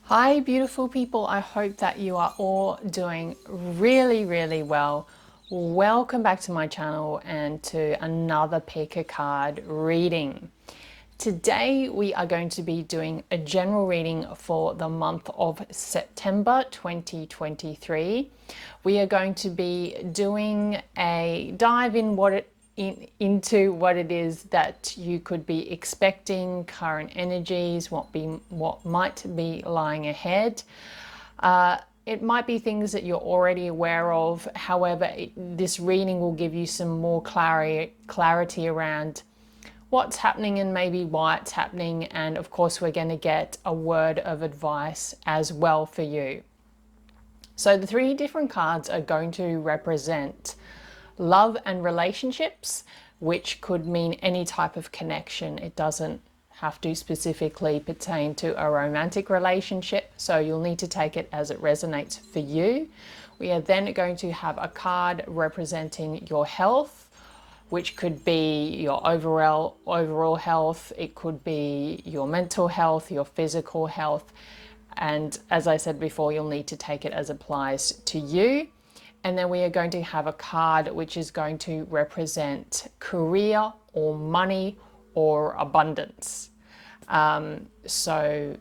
Hi beautiful people, I hope that you are all doing really well. Welcome back to my channel and to another pick a card reading. Today we are going to be doing a general reading for the month of September 2023. We are going to be doing a dive into what it is that you could be expecting, current energies, what might be lying ahead. It might be things that you're already aware of. However, this reading will give you some more clarity around what's happening and maybe why it's happening. And of course, we're going to get a word of advice as well for you. So the three different cards are going to represent love and relationships, which could mean any type of connection. It doesn't have to specifically pertain to a romantic relationship, so you'll need to take it as it resonates for you. We are then going to have a card representing your health, which could be your overall health. It could be your mental health, your physical health. And as I said before, you'll need to take it as applies to you. And then we are going to have a card which is going to represent career or money or abundance. So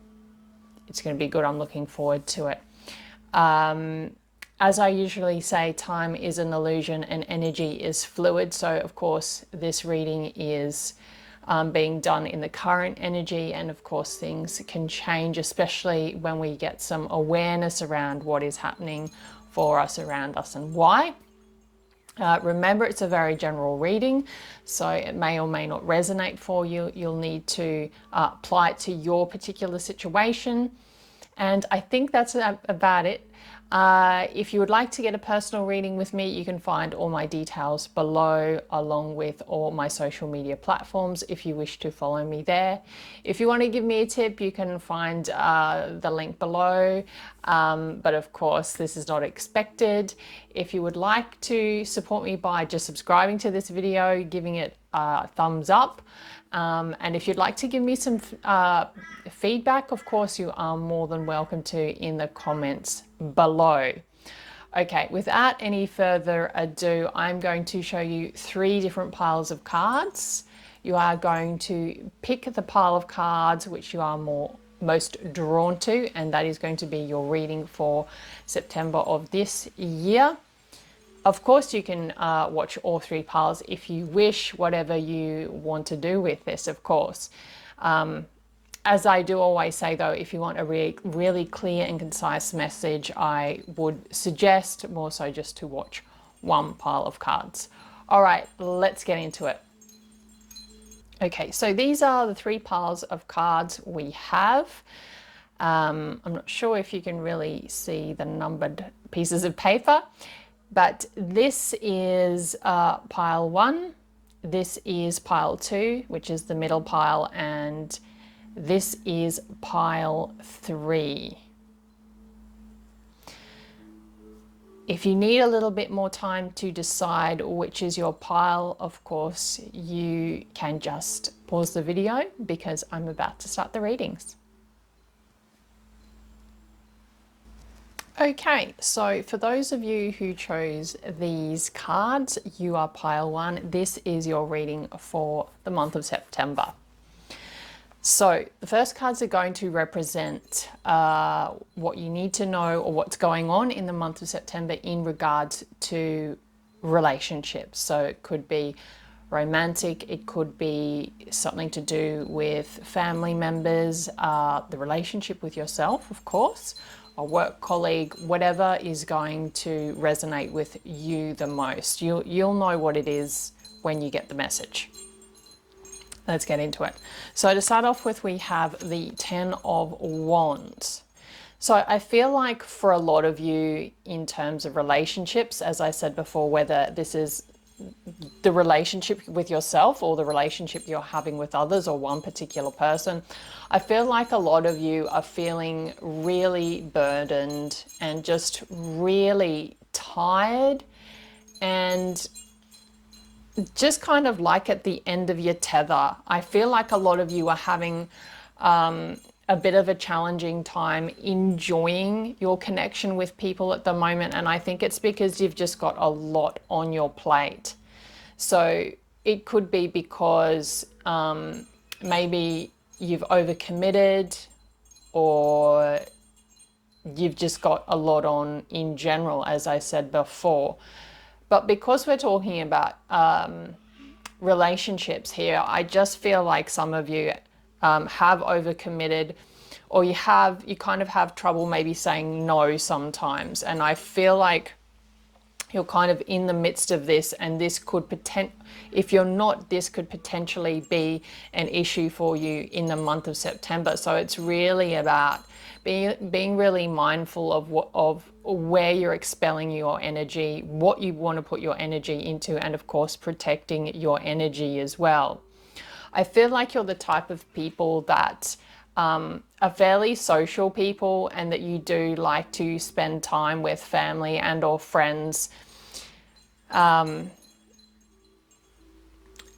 it's going to be good. I'm looking forward to it. As I usually say, time is an illusion and energy is fluid. So of course, this reading is being done in the current energy. And of course, things can change, especially when we get some awareness around what is happening for us, around us, and why. Remember, it's a very general reading, so it may or may not resonate for you. You'll need to apply it to your particular situation. And I think that's about it. If you would like to get a personal reading with me, you can find all my details below, along with all my social media platforms if you wish to follow me there. If you want to give me a tip, you can find the link below. But of course, this is not expected. If you would like to support me by just subscribing to this video, giving it a thumbs up, and if you'd like to give me some feedback, of course, you are more than welcome to in the comments below. Okay, without any further ado, I'm going to show you three different piles of cards. You are going to pick the pile of cards which you are most drawn to, and that is going to be your reading for September of this year. Of course, you can watch all three piles if you wish, whatever you want to do with this, of course. As I do always say, though, if you want a really clear and concise message, I would suggest more so just to watch one pile of cards. All right, let's get into it. Okay, so these are the three piles of cards we have. I'm not sure if you can really see the numbered pieces of paper, but this is pile one, this is pile two, which is the middle pile, and this is pile three. If you need a little bit more time to decide which is your pile, of course, you can just pause the video because I'm about to start the readings. Okay, so for those of you who chose these cards, you are pile one. This is your reading for the month of September. So the first cards are going to represent what you need to know or what's going on in the month of September in regards to relationships. So it could be romantic, it could be something to do with family members, the relationship with yourself, of course, a work colleague, whatever is going to resonate with you the most. You'll know what it is when you get the message. Let's get into it. So to start off with, we have the 10 of Wands. So I feel like for a lot of you in terms of relationships, as I said before, whether this is the relationship with yourself or the relationship you're having with others or one particular person, I feel like a lot of you are feeling really burdened and just really tired and just kind of like at the end of your tether. I feel like a lot of you are having a bit of a challenging time enjoying your connection with people at the moment. And I think it's because you've just got a lot on your plate. So it could be because maybe you've overcommitted, or you've just got a lot on in general, as I said before. But because we're talking about relationships here, I just feel like some of you have overcommitted, or you kind of have trouble maybe saying no sometimes. And I feel like you're kind of in the midst of this, and this could if you're not, this could potentially be an issue for you in the month of September. So it's really about being really mindful of where you're expelling your energy, what you want to put your energy into, and of course protecting your energy as well. I feel like you're the type of people that are fairly social people, and that you do like to spend time with family and or friends.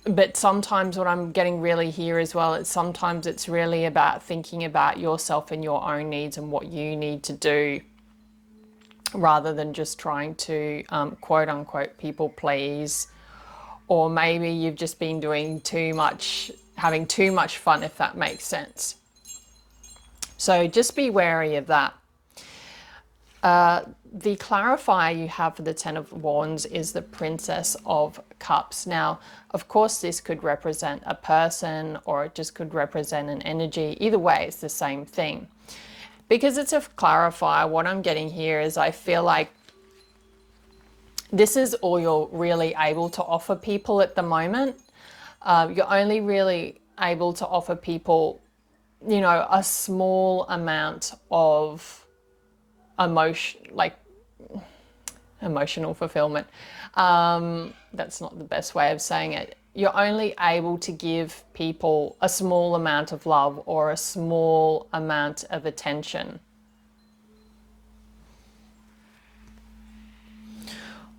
But sometimes what I'm getting really here as well, sometimes it's really about thinking about yourself and your own needs and what you need to do, rather than just trying to quote unquote people please. Or maybe you've just been doing too much, having too much fun, if that makes sense. So just be wary of that. The clarifier you have for the Ten of Wands is the Princess of Cups. Now, of course, this could represent a person, or it just could represent an energy. Either way, it's the same thing. Because it's a clarifier, what I'm getting here is I feel like this is all you're really able to offer people at the moment. You're only really able to offer people, you know, a small amount of emotional fulfillment. That's not the best way of saying it. You're only able to give people a small amount of love or a small amount of attention.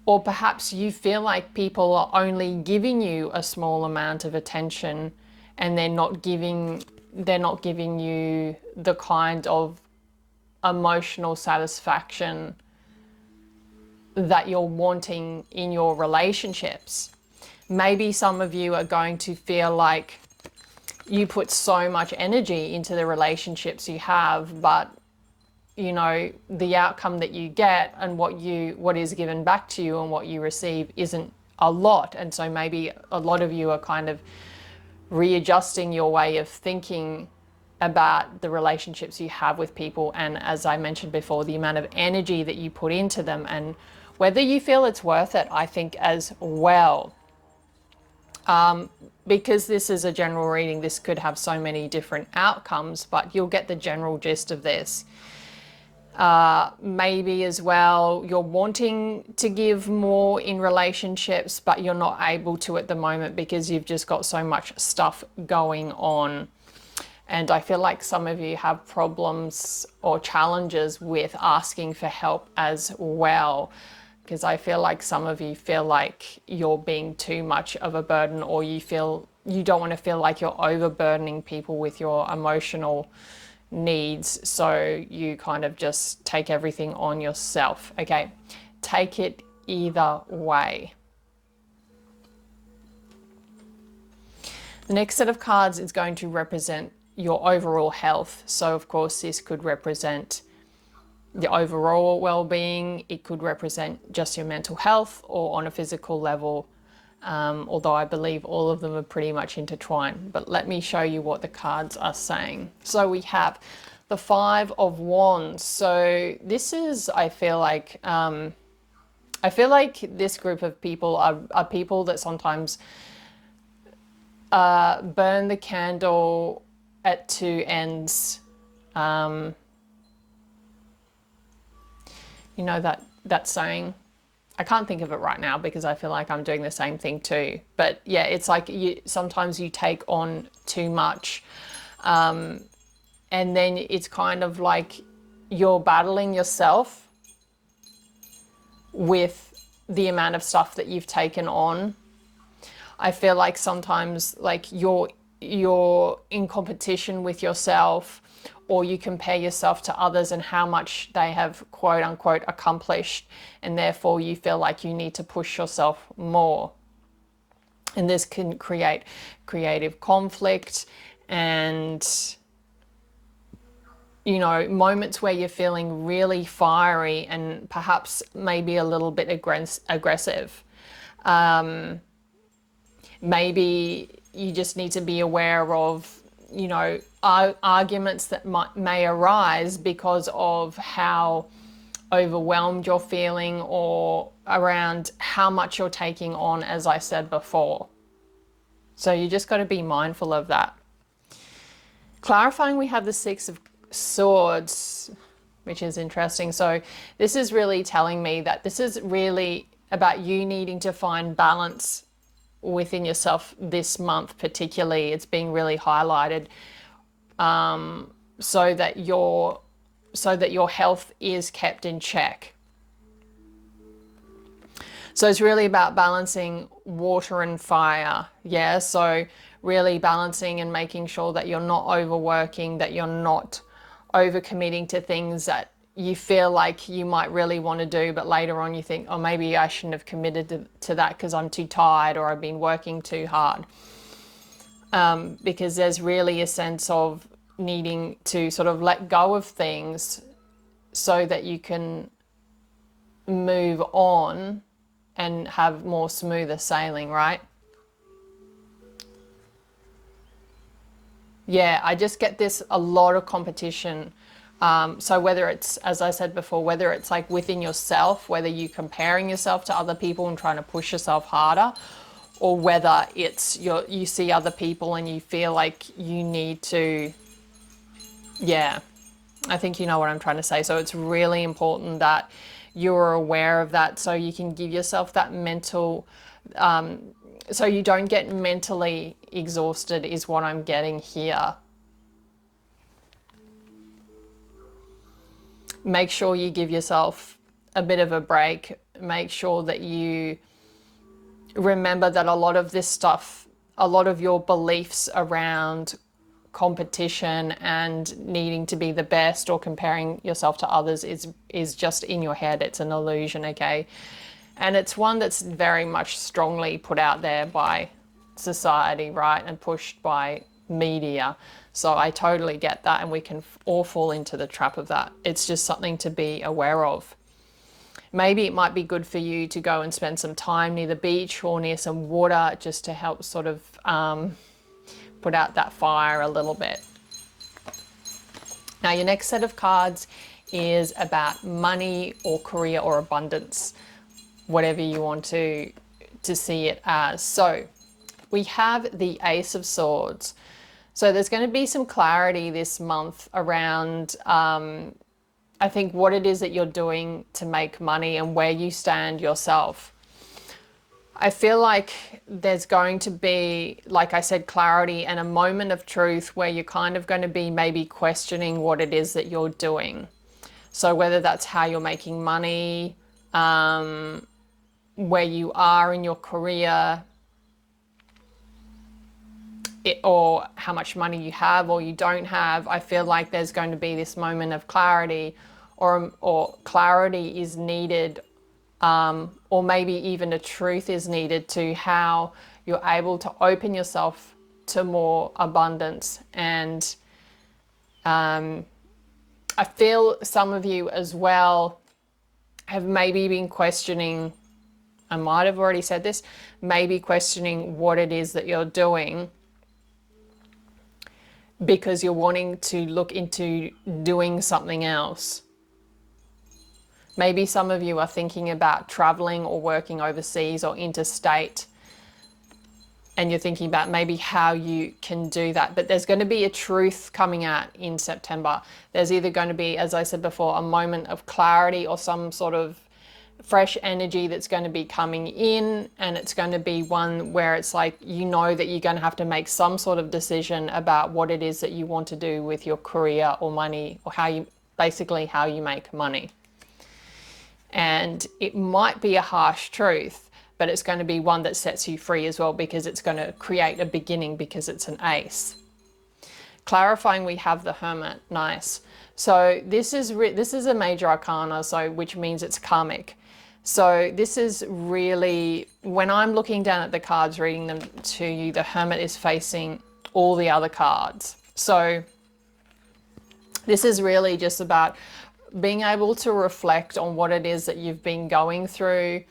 Or perhaps you feel like people are only giving you a small amount of attention, and they're not giving you the kind of emotional satisfaction that you're wanting in your relationships. Maybe some of you are going to feel like you put so much energy into the relationships you have, but you know, the outcome that you get and what is given back to you and what you receive isn't a lot. And so maybe a lot of you are kind of readjusting your way of thinking about the relationships you have with people, and as I mentioned before, the amount of energy that you put into them and whether you feel it's worth it, I think, as well. Because this is a general reading, this could have so many different outcomes, but you'll get the general gist of this. Maybe as well, you're wanting to give more in relationships, but you're not able to at the moment because you've just got so much stuff going on. And I feel like some of you have problems or challenges with asking for help as well, because I feel like some of you feel like you're being too much of a burden, or you don't want to feel like you're overburdening people with your emotional needs, so you kind of just take everything on yourself. Okay, take it either way. The next set of cards is going to represent your overall health. So of course this could represent the overall well-being, it could represent just your mental health, or on a physical level, although I believe all of them are pretty much intertwined. But let me show you what the cards are saying. So we have the Five of Wands. So this is, I feel like this group of people are people that sometimes burn the candle at two ends. You know that saying? I can't think of it right now because I feel like I'm doing the same thing too. But yeah, it's like sometimes you take on too much, and then it's kind of like you're battling yourself with the amount of stuff that you've taken on. I feel like sometimes like you're in competition with yourself, or you compare yourself to others and how much they have quote unquote accomplished, and therefore you feel like you need to push yourself more. And this can create creative conflict and, you know, moments where you're feeling really fiery and perhaps maybe a little bit aggressive. Maybe you just need to be aware of, you know, arguments that may arise because of how overwhelmed you're feeling, or around how much you're taking on, as I said before. So you just got to be mindful of that. Clarifying, we have the Six of Swords, which is interesting. So this is really telling me that this is really about you needing to find balance within yourself this month. Particularly, it's being really highlighted, so that your health is kept in check. So it's really about balancing water and fire. Yeah, so really balancing and making sure that you're not overworking, that you're not overcommitting to things that you feel like you might really want to do, but later on you think, oh, maybe I shouldn't have committed to that because I'm too tired or I've been working too hard. Because there's really a sense of needing to sort of let go of things so that you can move on and have more smoother sailing, right? Yeah, I just get this a lot of competition. So whether it's, as I said before, whether it's like within yourself, whether you're comparing yourself to other people and trying to push yourself harder, or whether it's you see other people and you feel like you need to, yeah, I think you know what I'm trying to say. So it's really important that you're aware of that, so you can give yourself that mental, so you don't get mentally exhausted is what I'm getting here. Make sure you give yourself a bit of a break. Make sure that you remember that a lot of this stuff, a lot of your beliefs around competition and needing to be the best or comparing yourself to others is just in your head. It's an illusion, okay? And it's one that's very much strongly put out there by society, right? And pushed by media. So I totally get that, and we can all fall into the trap of that. It's just something to be aware of. Maybe it might be good for you to go and spend some time near the beach or near some water, just to help sort of put out that fire a little bit. Now your next set of cards is about money or career or abundance, whatever you want to see it as. So we have the Ace of Swords. So there's going to be some clarity this month around, I think, what it is that you're doing to make money and where you stand yourself. I feel like there's going to be, like I said, clarity and a moment of truth where you're kind of going to be maybe questioning what it is that you're doing. So whether that's how you're making money, where you are in your career, or how much money you have or you don't have, I feel like there's going to be this moment of clarity, or clarity is needed, or maybe even a truth is needed to how you're able to open yourself to more abundance. And I feel some of you as well have maybe been questioning, I might have already said this, maybe questioning what it is that you're doing, because you're wanting to look into doing something else. Maybe some of you are thinking about traveling or working overseas or interstate, and you're thinking about maybe how you can do that. But there's going to be a truth coming out in September. There's either going to be, as I said before, a moment of clarity or some sort of fresh energy that's going to be coming in, and it's going to be one where it's like, you know, that you're going to have to make some sort of decision about what it is that you want to do with your career or money, or how you make money. And it might be a harsh truth, but it's going to be one that sets you free as well, because it's going to create a beginning, because it's an ace. Clarifying, we have the Hermit. Nice. So this is a major arcana, so which means it's karmic. So this is really, when I'm looking down at the cards, reading them to you, the Hermit is facing all the other cards. So this is really just about being able to reflect on what it is that you've been going through,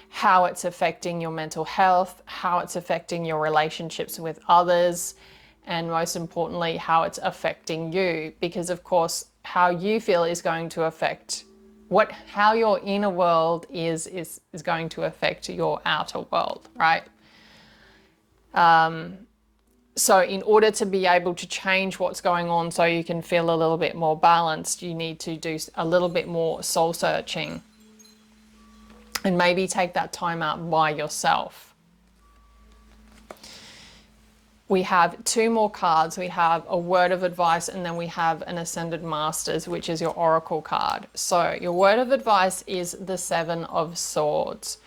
how it's affecting your mental health, how it's affecting your relationships with others, and most importantly, how it's affecting you. Because of course, how you feel is going to affect how your inner world is going to affect your outer world, right? So in order to be able to change what's going on so you can feel a little bit more balanced, you need to do a little bit more soul searching and maybe take that time out by yourself. We have two more cards. We have a word of advice, and then we have an Ascended Masters, which is your oracle card. So your word of advice is the Seven of Swords.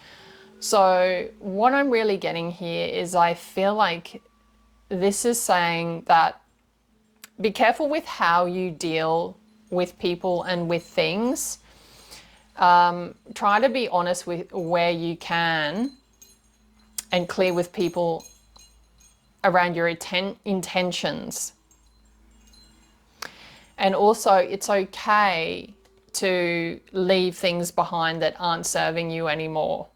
So what I'm really getting here is I feel like this is saying that be careful with how you deal with people and with things. Try to be honest with where you can and clear with people around your intentions. And also, it's okay to leave things behind that aren't serving you anymore.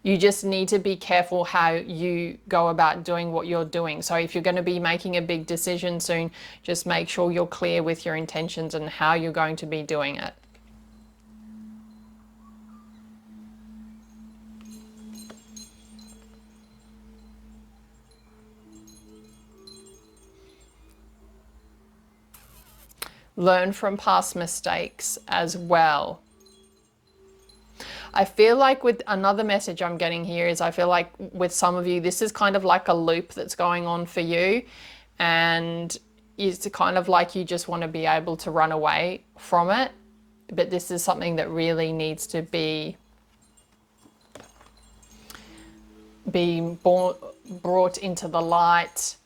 You just need to be careful how you go about doing what you're doing. So if you're going to be making a big decision soon, just make sure you're clear with your intentions and how you're going to be doing it. Learn from past mistakes as well. I feel like with another message I'm getting here is I feel like with some of you, this is kind of like a loop that's going on for you, and it's kind of like you just want to be able to run away from it. But this is something that really needs to be brought into the light,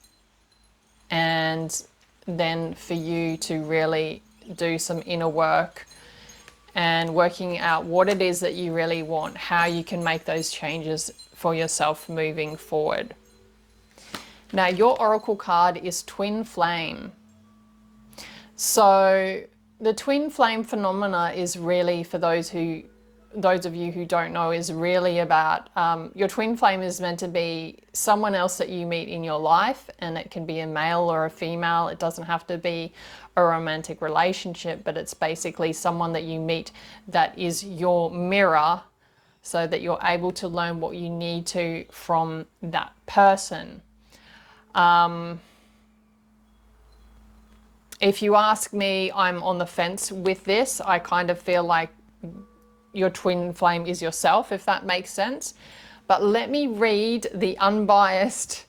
and then for you to really do some inner work and working out what it is that you really want, how you can make those changes for yourself moving forward. Now, your oracle card is Twin Flame. So the twin flame phenomena is really, for those of you who don't know, is really about your twin flame is meant to be someone else that you meet in your life, and it can be a male or a female. It doesn't have to be a romantic relationship, but it's basically someone that you meet that is your mirror, so that you're able to learn what you need to from that person. If you ask me, I'm on the fence with this. I kind of feel like your twin flame is yourself, if that makes sense. But let me read the unbiased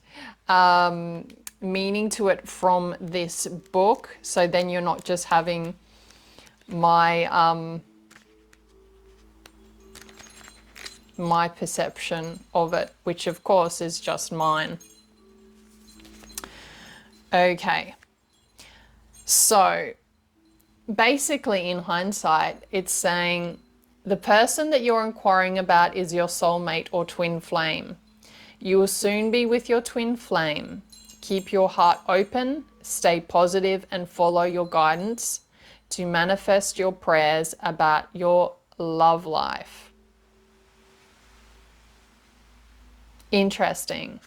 meaning to it from this book, so then you're not just having my my perception of it, which of course is just mine. Okay, so basically in hindsight, it's saying the person that you're inquiring about is your soulmate or twin flame. You will soon be with your twin flame. Keep your heart open, stay positive, and follow your guidance to manifest your prayers about your love life. Interesting.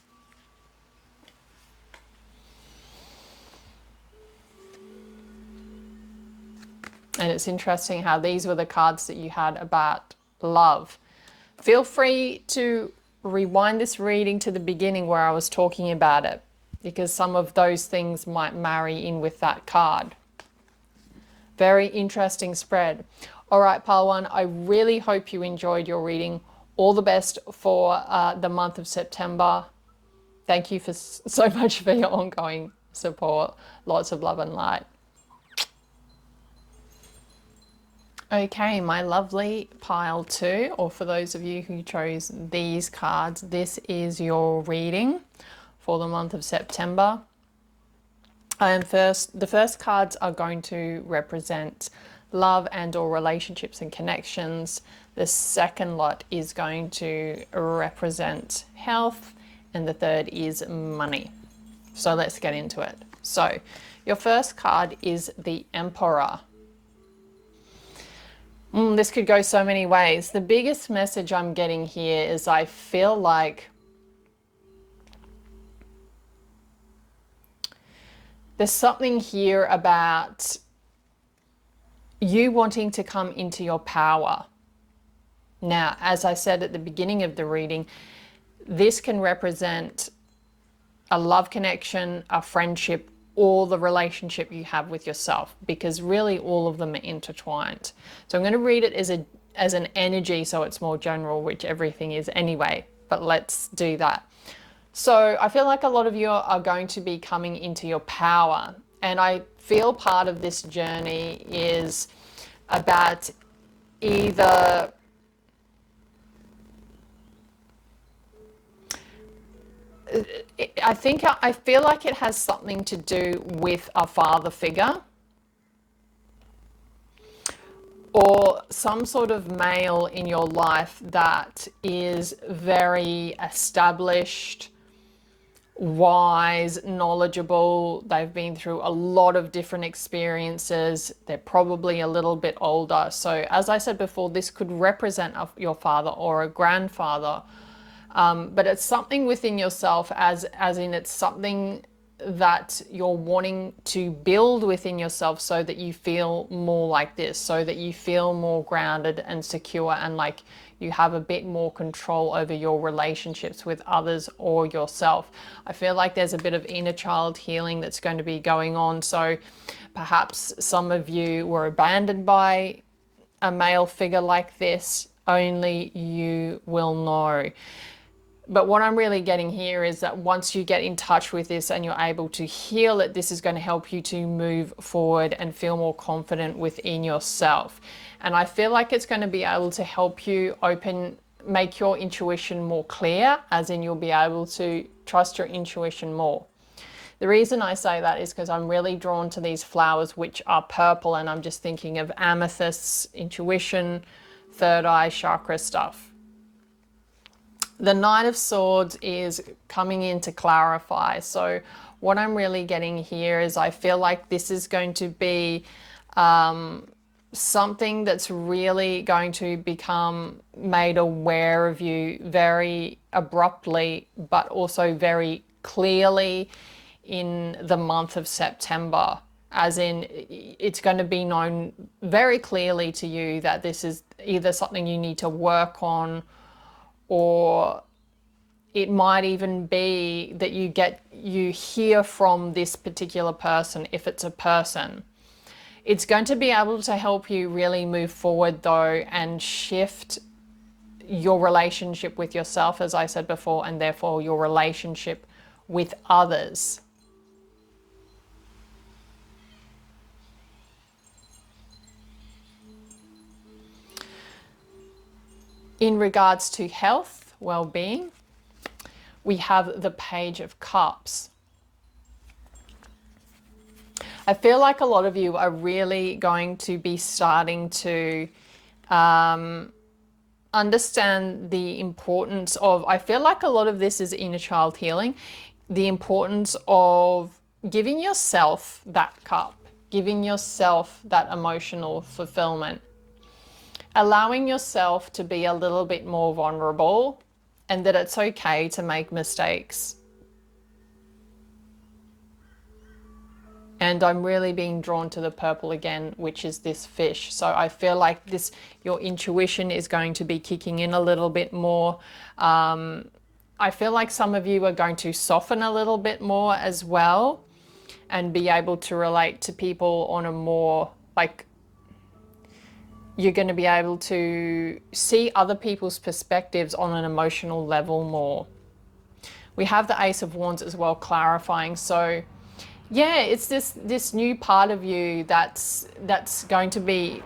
And it's interesting how these were the cards that you had about love. Feel free to rewind this reading to the beginning where I was talking about it, because some of those things might marry in with that card. Very interesting spread. All right, Palawan, I really hope you enjoyed your reading. All the best for the month of September. Thank you so much for your ongoing support. Lots of love and light. Okay, my lovely pile 2, or for those of you who chose these cards, this is your reading for the month of September. And the first cards are going to represent love and or relationships and connections. The second lot is going to represent health, and the third is money. So let's get into it. So your first card is the Emperor. This could go so many ways. The biggest message I'm getting here is I feel like there's something here about you wanting to come into your power. Now, as I said at the beginning of the reading, this can represent a love connection, a friendship, or the relationship you have with yourself, because really all of them are intertwined. So I'm going to read it as an energy, so it's more general, which everything is anyway, but let's do that. So I feel like a lot of you are going to be coming into your power, and I feel part of this journey is about either I feel like it has something to do with a father figure or some sort of male in your life that is very established, wise, knowledgeable. They've been through a lot of different experiences. They're probably a little bit older. So as I said before, this could represent your father or a grandfather. But it's something within yourself, as in it's something that you're wanting to build within yourself so that you feel more like this, so that you feel more grounded and secure, and like you have a bit more control over your relationships with others or yourself. I feel like there's a bit of inner child healing that's going to be going on. So perhaps some of you were abandoned by a male figure like this. Only you will know. But what I'm really getting here is that once you get in touch with this and you're able to heal it, this is going to help you to move forward and feel more confident within yourself. And I feel like it's going to be able to help you make your intuition more clear, as in you'll be able to trust your intuition more. The reason I say that is because I'm really drawn to these flowers, which are purple, and I'm just thinking of amethysts, intuition, third eye chakra stuff. The Knight of Swords is coming in to clarify. So what I'm really getting here is I feel like this is going to be something that's really going to become made aware of you very abruptly, but also very clearly in the month of September. As in, it's going to be known very clearly to you that this is either something you need to work on, or it might even be that you hear from this particular person, if it's a person. It's going to be able to help you really move forward though, and shift your relationship with yourself, as I said before, and therefore your relationship with others. In regards to health, well-being, we have the Page of Cups. I feel like a lot of you are really going to be starting to understand the importance of, I feel like a lot of this is inner child healing, the importance of giving yourself that cup, giving yourself that emotional fulfillment. Allowing yourself to be a little bit more vulnerable, and that it's okay to make mistakes. And I'm really being drawn to the purple again, which is this fish. So I feel like your intuition is going to be kicking in a little bit more. I feel like some of you are going to soften a little bit more as well, and be able to relate to people on a more you're going to be able to see other people's perspectives on an emotional level more. We have the Ace of Wands as well, clarifying. So yeah, it's this new part of you that's going to be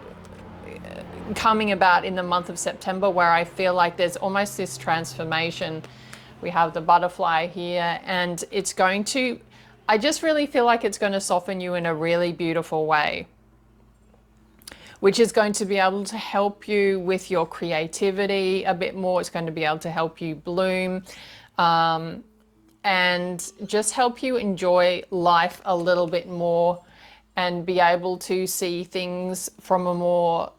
coming about in the month of September, where I feel like there's almost this transformation We have the butterfly here, and it's going to, I just really feel like it's going to soften you in a really beautiful way, which is going to be able to help you with your creativity a bit more. It's going to be able to help you bloom, and just help you enjoy life a little bit more and be able to see things from a more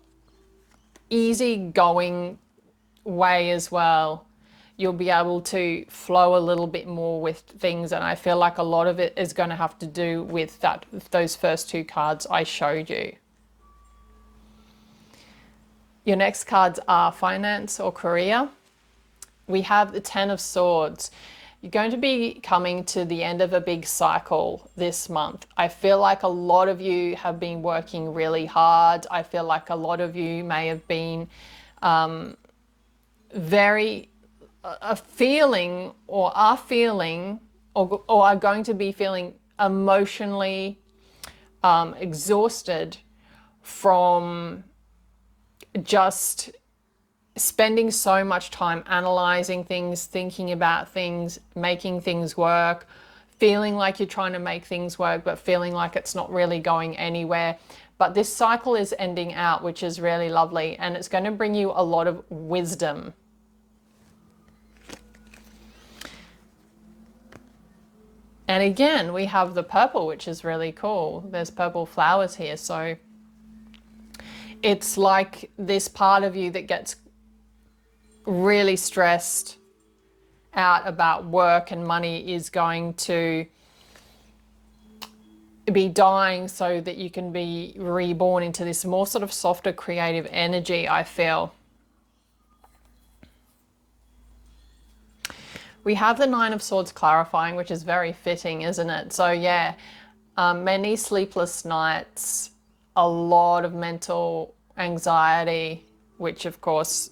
easygoing way as well. You'll be able to flow a little bit more with things, and I feel like a lot of it is going to have to do with those first two cards I showed you. Your next cards are finance or career. We have the Ten of Swords. You're going to be coming to the end of a big cycle this month. I feel like a lot of you have been working really hard. I feel like a lot of you may have been feeling or are feeling or are going to be feeling emotionally exhausted from just spending so much time analyzing things, thinking about things, making things work, feeling like you're trying to make things work, but feeling like it's not really going anywhere. But this cycle is ending out, which is really lovely, and it's going to bring you a lot of wisdom. And again, we have the purple, which is really cool. There's purple flowers here. So it's like this part of you that gets really stressed out about work and money is going to be dying so that you can be reborn into this more sort of softer creative energy, I feel. We have the Nine of Swords clarifying, which is very fitting, isn't it? So yeah, many sleepless nights, a lot of mental anxiety, which of course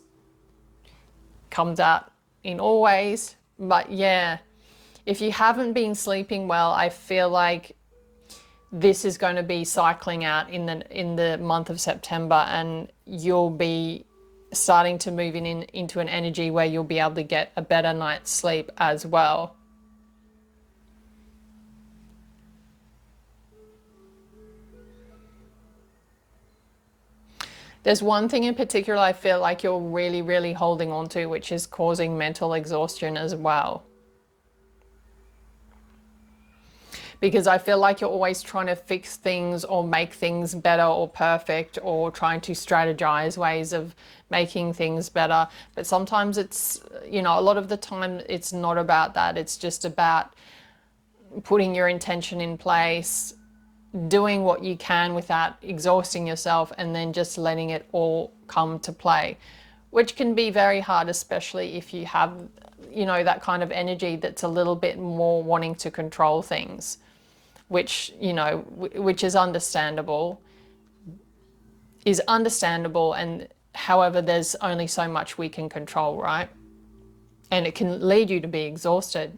comes out in all ways. But yeah, if you haven't been sleeping well, I feel like this is going to be cycling out in the month of September, and you'll be starting to move into an energy where you'll be able to get a better night's sleep as well. There's one thing in particular I feel like you're really, really holding on to, which is causing mental exhaustion as well. Because I feel like you're always trying to fix things or make things better or perfect, or trying to strategize ways of making things better. But sometimes it's, you know, a lot of the time it's not about that. It's just about putting your intention in place, doing what you can without exhausting yourself, and then just letting it all come to play, which can be very hard, especially if you have, you know, that kind of energy that's a little bit more wanting to control things, which, you know, which is understandable, and however, there's only so much we can control, right? And it can lead you to be exhausted.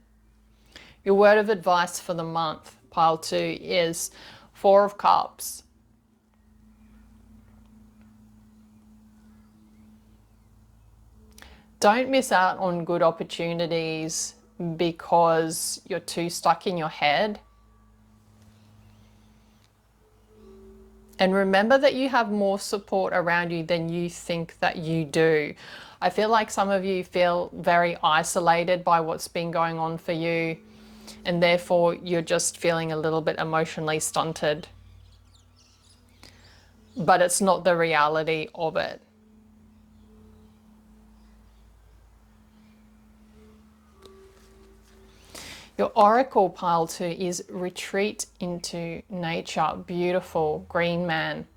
Your word of advice for the month, pile 2, is Four of Cups. Don't miss out on good opportunities because you're too stuck in your head. And remember that you have more support around you than you think that you do. I feel like some of you feel very isolated by what's been going on for you, and therefore you're just feeling a little bit emotionally stunted. But it's not the reality of it. Your oracle, pile 2, is retreat into nature. Beautiful green man.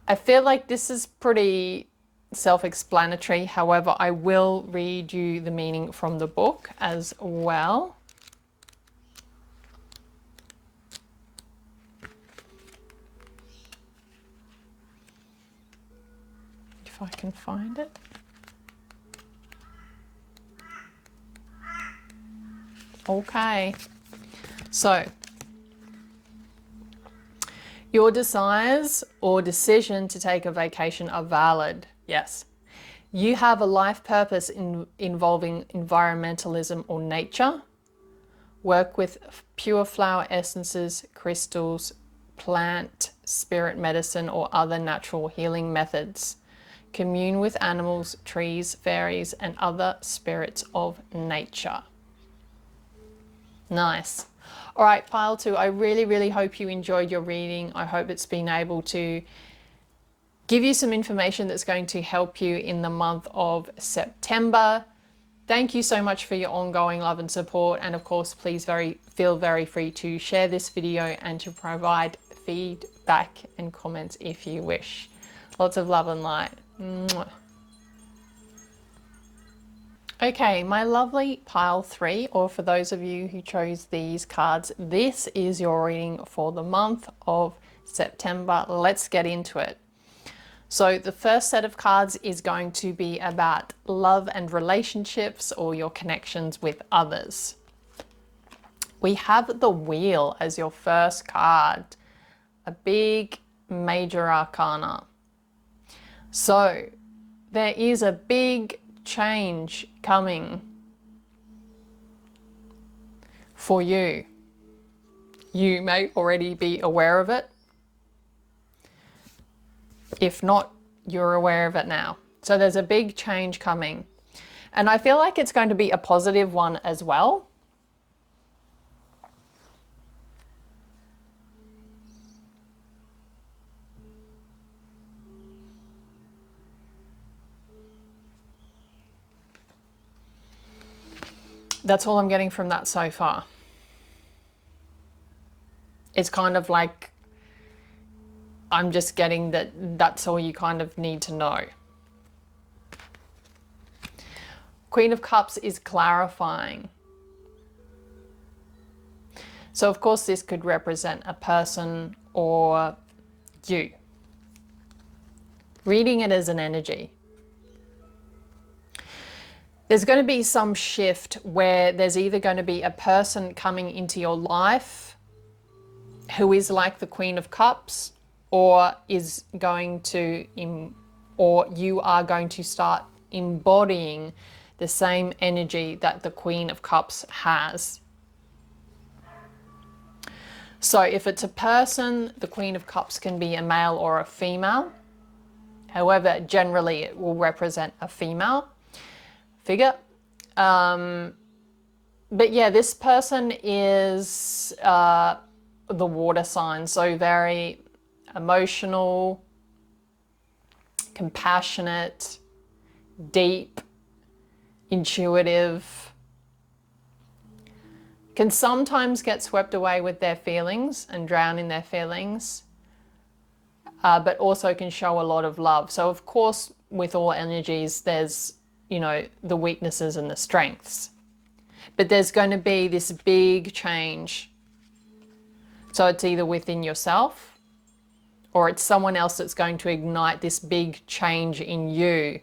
I feel like this is pretty self-explanatory. However, I will read you the meaning from the book as well. If I can find it. Okay, so your desires or decision to take a vacation are valid. Yes, You have a life purpose involving environmentalism or nature. Work with pure flower essences, crystals, plant, spirit medicine, or other natural healing methods. Commune with animals, trees, fairies, and other spirits of nature. Nice. All right, pile 2, I really, really hope you enjoyed your reading. I hope it's been able to give you some information that's going to help you in the month of September. Thank you so much for your ongoing love and support. And of course, please feel very free to share this video and to provide feedback and comments if you wish. Lots of love and light. Mwah. Okay, my lovely pile 3, or for those of you who chose these cards, this is your reading for the month of September. Let's get into it. So the first set of cards is going to be about love and relationships, or your connections with others. We have the Wheel as your first card, a big major arcana. So there is a big change coming for you. You may already be aware of it. If not, you're aware of it now. So there's a big change coming. And I feel like it's going to be a positive one as well. That's all I'm getting from that so far. It's kind of like I'm just getting that that's all you kind of need to know. Queen of Cups is clarifying. So of course this could represent a person or you. Reading it as an energy. There's going to be some shift where there's either going to be a person coming into your life who is like the Queen of Cups, or is going to, or you are going to start embodying the same energy that the Queen of Cups has. So if it's a person, the Queen of Cups can be a male or a female. However, generally it will represent a female figure. But yeah, this person is the water sign, so very emotional, compassionate, deep, intuitive, can sometimes get swept away with their feelings and drown in their feelings, but also can show a lot of love. So of course, with all energies, there's, you know, the weaknesses and the strengths, but there's going to be this big change. So it's either within yourself, or it's someone else that's going to ignite this big change in you.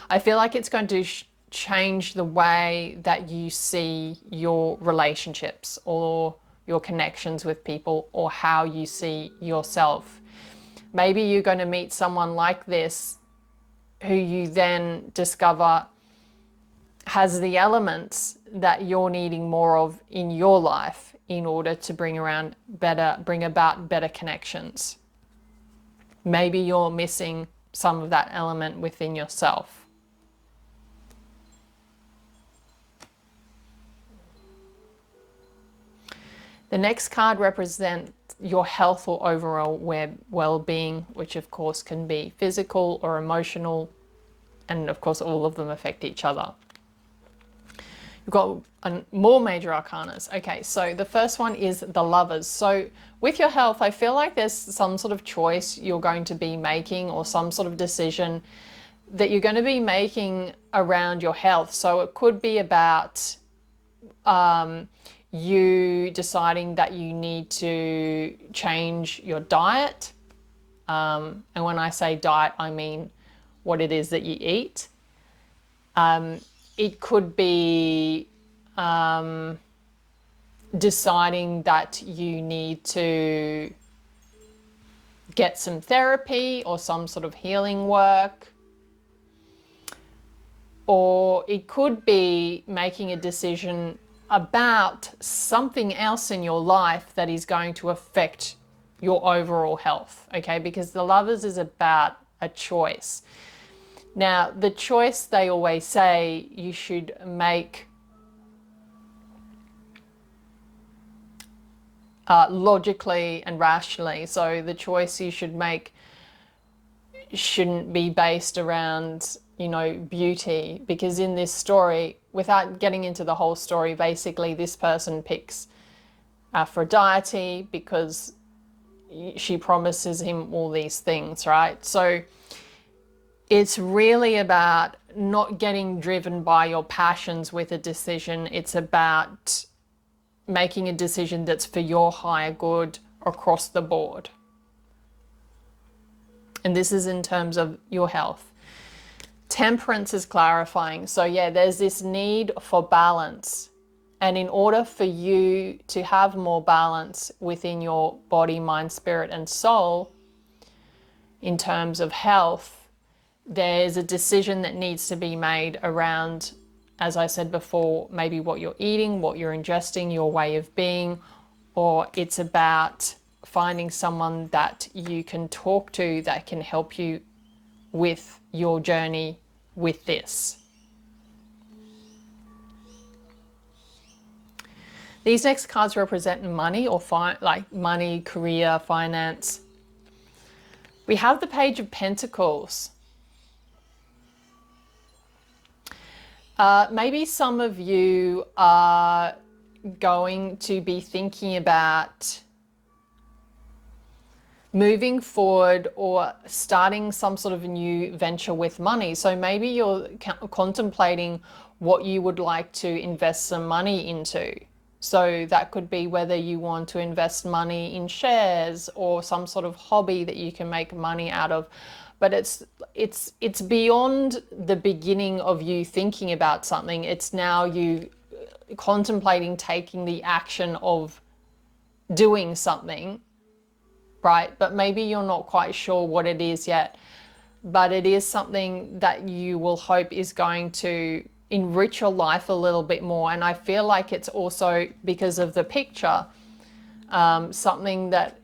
I feel like it's going to change the way that you see your relationships or your connections with people, or how you see yourself. Maybe you're going to meet someone like this who you then discover has the elements that you're needing more of in your life in order to bring about better connections. Maybe you're missing some of that element within yourself. The next card represents your health or overall well-being, which of course can be physical or emotional, and of course all of them affect each other. You've got more major arcanas. Okay, so the first one is the Lovers. So with your health, I feel like there's some sort of choice you're going to be making, or some sort of decision that you're going to be making around your health. So it could be about you deciding that you need to change your diet. And when I say diet, I mean what it is that you eat. It could be deciding that you need to get some therapy or some sort of healing work. or it could be making a decision about something else in your life that is going to affect your overall health, okay? Because the Lovers is about a choice. Now, the choice, they always say you should make logically and rationally. So the choice you should make shouldn't be based around, you know, beauty, because in this story, without getting into the whole story, basically this person picks Aphrodite because she promises him all these things, right? So it's really about not getting driven by your passions with a decision. It's about making a decision that's for your higher good across the board. And this is in terms of your health. Temperance is clarifying. So yeah, there's this need for balance. And in order for you to have more balance within your body, mind, spirit, and soul, in terms of health, there's a decision that needs to be made around, as I said before, maybe what you're eating, what you're ingesting, your way of being, or it's about finding someone that you can talk to that can help you with your journey with this. These next cards represent money or like money, career, finance. We have the Page of Pentacles. Maybe some of you are going to be thinking about moving forward or starting some sort of new venture with money. So maybe you're contemplating what you would like to invest some money into. So that could be whether you want to invest money in shares or some sort of hobby that you can make money out of. But it's beyond the beginning of you thinking about something. It's now you contemplating taking the action of doing something, right? But maybe you're not quite sure what it is yet, but it is something that you will hope is going to enrich your life a little bit more. And I feel like it's also, because of the picture, something that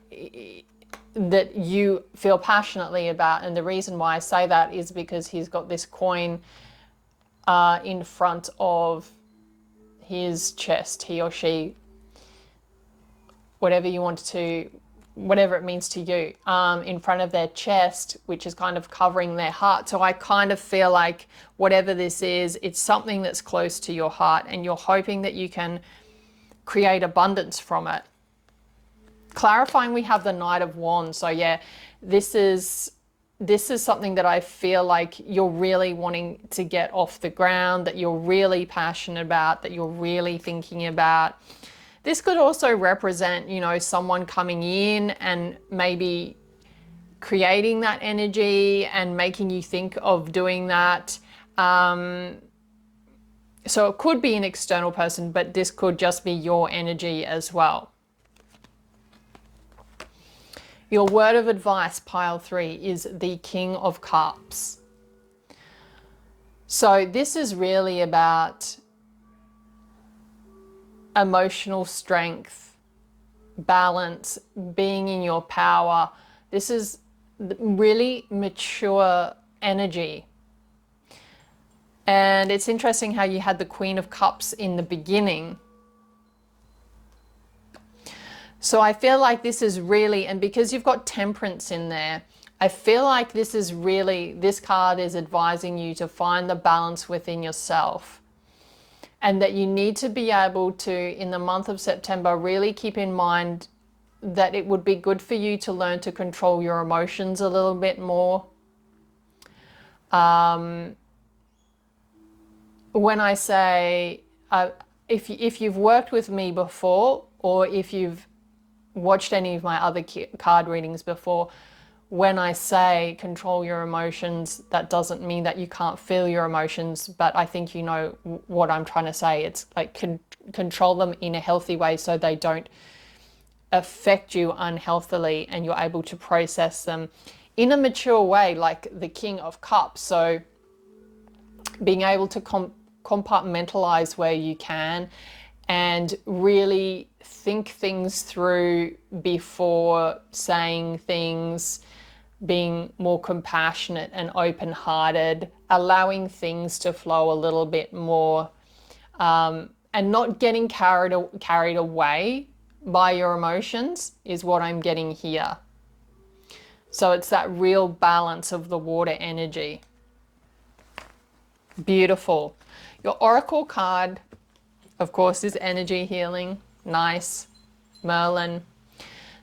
you feel passionately about. And the reason why I say that is because he's got this coin in front of his chest, he or she, whatever it means to you, in front of their chest, which is kind of covering their heart. So I kind of feel like whatever this is, it's something that's close to your heart, and you're hoping that you can create abundance from it. Clarifying, we have the Knight of Wands. So yeah, this is something that I feel like you're really wanting to get off the ground, that you're really passionate about, that you're really thinking about. This could also represent, you know, someone coming in and maybe creating that energy and making you think of doing that. So it could be an external person, but this could just be your energy as well. Your word of advice, pile 3, is the King of Cups. So this is really about emotional strength, balance, being in your power. This is really mature energy. And it's interesting how you had the Queen of Cups in the beginning. So I feel like this is really, and because you've got Temperance in there, I feel like this card is advising you to find the balance within yourself. And that you need to be able to, in the month of September, really keep in mind that it would be good for you to learn to control your emotions a little bit more. When I say, if you've worked with me before, or if you've watched any of my other card readings before, when I say control your emotions, that doesn't mean that you can't feel your emotions, but I think you know what I'm trying to say. It's like control them in a healthy way so they don't affect you unhealthily, and you're able to process them in a mature way, like the King of Cups. So being able to compartmentalize where you can and really think things through before saying things, being more compassionate and open-hearted, allowing things to flow a little bit more, and not getting carried away by your emotions is what I'm getting here. So it's that real balance of the water energy. Beautiful. Your oracle card, of course, is energy healing. Nice. Merlin.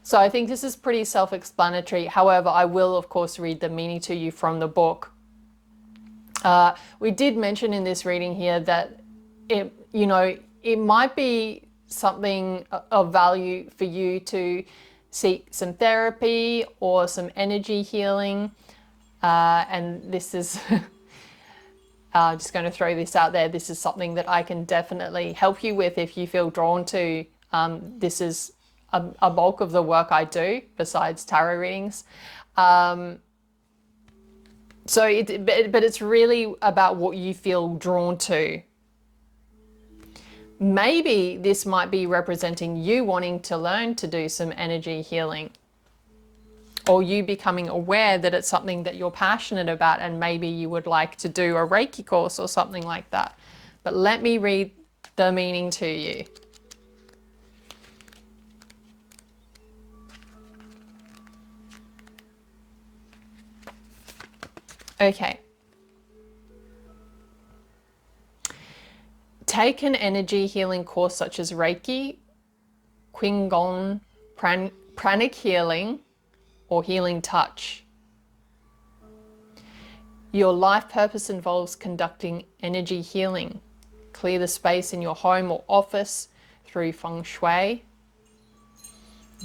So I think this is pretty self-explanatory. However, I will, of course, read the meaning to you from the book. We did mention in this reading here that it might be something of value for you to seek some therapy or some energy healing. And this is, just going to throw this out there. This is something that I can definitely help you with if you feel drawn to. This is a bulk of the work I do besides tarot readings. But it's really about what you feel drawn to. Maybe this might be representing you wanting to learn to do some energy healing, or you becoming aware that it's something that you're passionate about and maybe you would like to do a Reiki course or something like that. But let me read the meaning to you. Okay. Take an energy healing course such as Reiki, Qigong, pranic healing, or healing touch. Your life purpose involves conducting energy healing. Clear the space in your home or office through feng shui,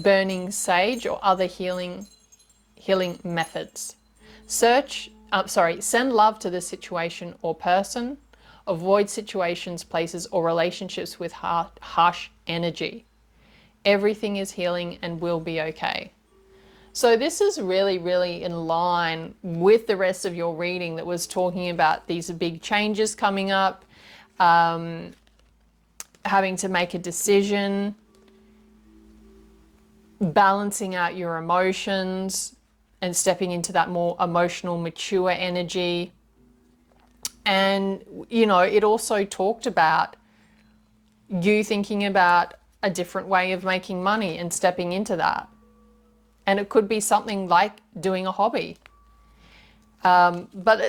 burning sage, or other healing methods. Send love to the situation or person. Avoid situations, places, or relationships with harsh energy. Everything is healing and will be okay. So this is really, really in line with the rest of your reading that was talking about these big changes coming up, having to make a decision, balancing out your emotions, and stepping into that more emotional, mature energy. And, it also talked about you thinking about a different way of making money and stepping into that. And it could be something like doing a hobby. But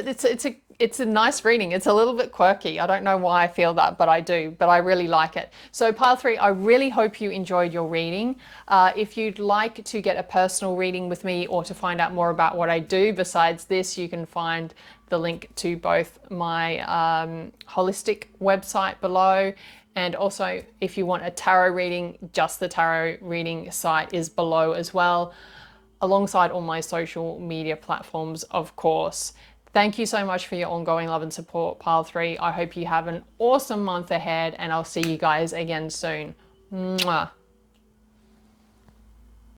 it's a nice reading. It's a little bit quirky. I don't know why I feel that, but I do. But I really like it. So pile 3, I really hope you enjoyed your reading. If you'd like to get a personal reading with me or to find out more about what I do besides this, you can find the link to both my holistic website below, and also if you want a tarot reading, just the tarot reading site is below as well, alongside all my social media platforms, of course. Thank you so much for your ongoing love and support, pile 3. I hope you have an awesome month ahead, and I'll see you guys again soon. Mwah.